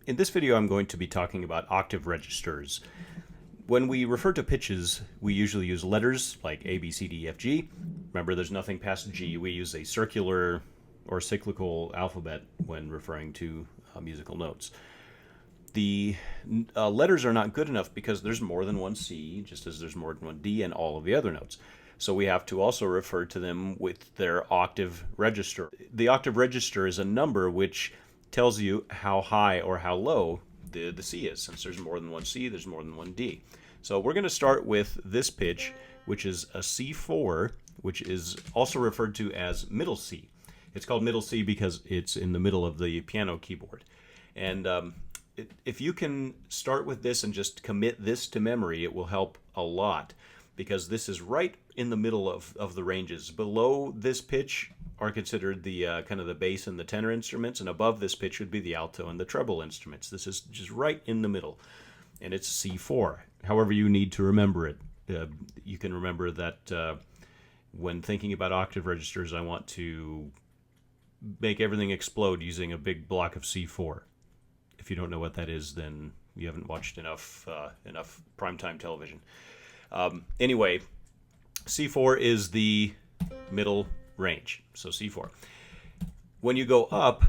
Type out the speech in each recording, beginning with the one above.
In this video, I'm going to be talking about octave registers. When we refer to pitches, we usually use letters like A, B, C, D, E, F, G. Remember, there's nothing past G. We use a circular or cyclical alphabet when referring to musical notes. The letters are not good enough because there's more than one C, just as there's more than one D and all of the other notes. So we have to also refer to them with their octave register. The octave register is a number which tells you how high or how low the C is. Since there's more than one C, there's more than one D. So we're going to start with this pitch, which is a C4, which is also referred to as middle C. It's called middle C because it's in the middle of the piano keyboard. And if you can start with this and just commit this to memory, it will help a lot, because this is right in the middle of the ranges. Below this pitch are considered the kind of the bass and the tenor instruments, and above this pitch would be the alto and the treble instruments. This is just right in the middle, and it's C4. However you need to remember it. You can remember that when thinking about octave registers, I want to make everything explode using a big block of C4. If you don't know what that is, then you haven't watched enough primetime television. Anyway, C4 is the middle range, so C4. When you go up,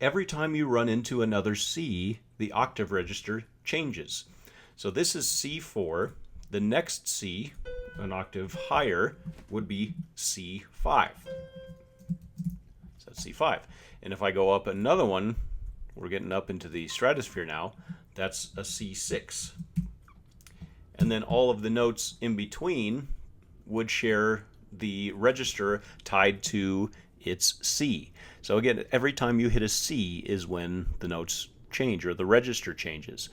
every time you run into another C, the octave register changes. So this is C4. The next C, an octave higher, would be C5. So that's C5. And if I go up another one, we're getting up into the stratosphere now, that's a C6. And then all of the notes in between would share the register tied to its C. So again, every time you hit a C is when the notes change, or the register changes.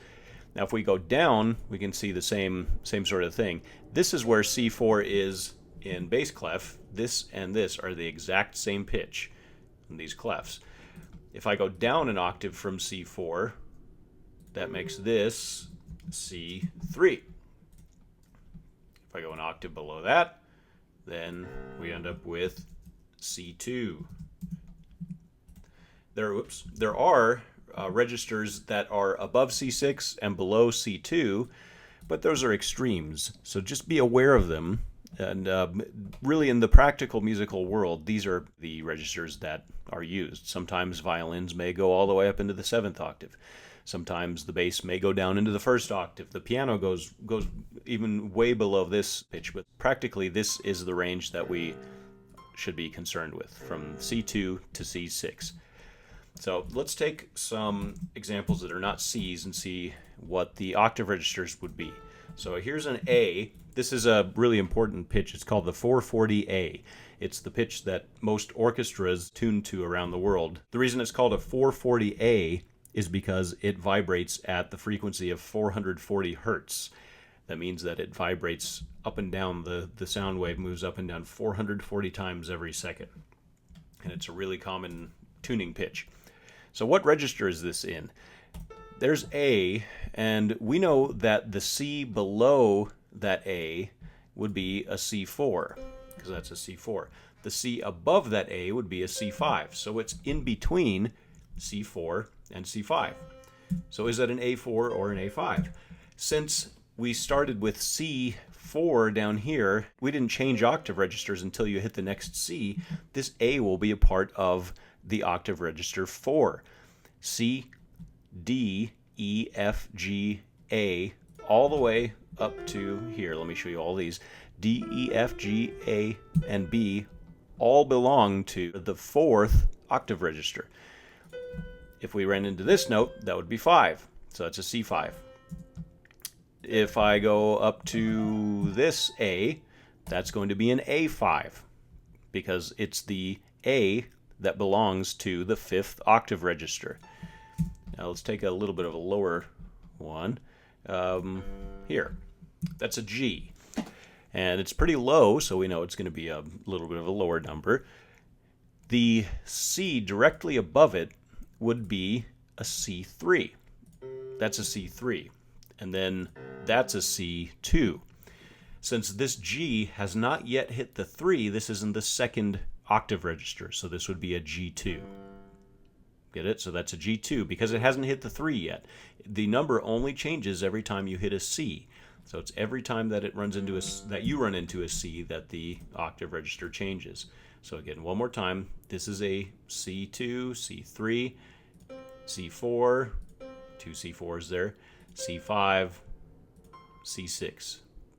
Now if we go down, we can see the same sort of thing. This is where C4 is in bass clef. This and this are the exact same pitch in these clefs. If I go down an octave from C4, that makes this C3. If I go an octave below that, then we end up with C2. There are registers that are above C6 and below C2, but those are extremes. So just be aware of them. And really, in the practical musical world, these are the registers that are used. Sometimes violins may go all the way up into the 7th octave. Sometimes the bass may go down into the 1st octave. The piano goes even way below this pitch, but practically this is the range that we should be concerned with, from C2 to C6. So let's take some examples that are not C's and see what the octave registers would be. So here's an A. This is a really important pitch. It's called the 440A. It's the pitch that most orchestras tune to around the world. The reason it's called a 440A is because it vibrates at the frequency of 440 hertz. That means that it vibrates up and down. The sound wave moves up and down 440 times every second. And it's a really common tuning pitch. So what register is this in? There's A, and we know that the C below that A would be a C4, because that's a C4. The C above that A would be a C5. So it's in between C4 and C5. So is that an A4 or an A5? Since we started with C4 down here, we didn't change octave registers until you hit the next C. This A will be a part of the octave register 4. C, D, E, F, G, A, all the way up to here. Let me show you all these. D, E, F, G, A, and B all belong to the 4th octave register. If we ran into this note, that would be 5. So it's a C5. If I go up to this A, that's going to be an A5, because it's the A that belongs to the 5th octave register. Now let's take a little bit of a lower one. Here. That's a G. And it's pretty low, so we know it's going to be a little bit of a lower number. The C directly above it would be a C3. That's a C3. And then that's a C2. Since this G has not yet hit the 3, this is in the 2nd octave register, so this would be a G2. Get it? So that's a G2 because it hasn't hit the 3 yet. The number only changes every time you hit a C. So it's every time that it runs into that you run into a C that the octave register changes. So again, one more time, this is a C2, C3, C4, two C4s there, C5, C6.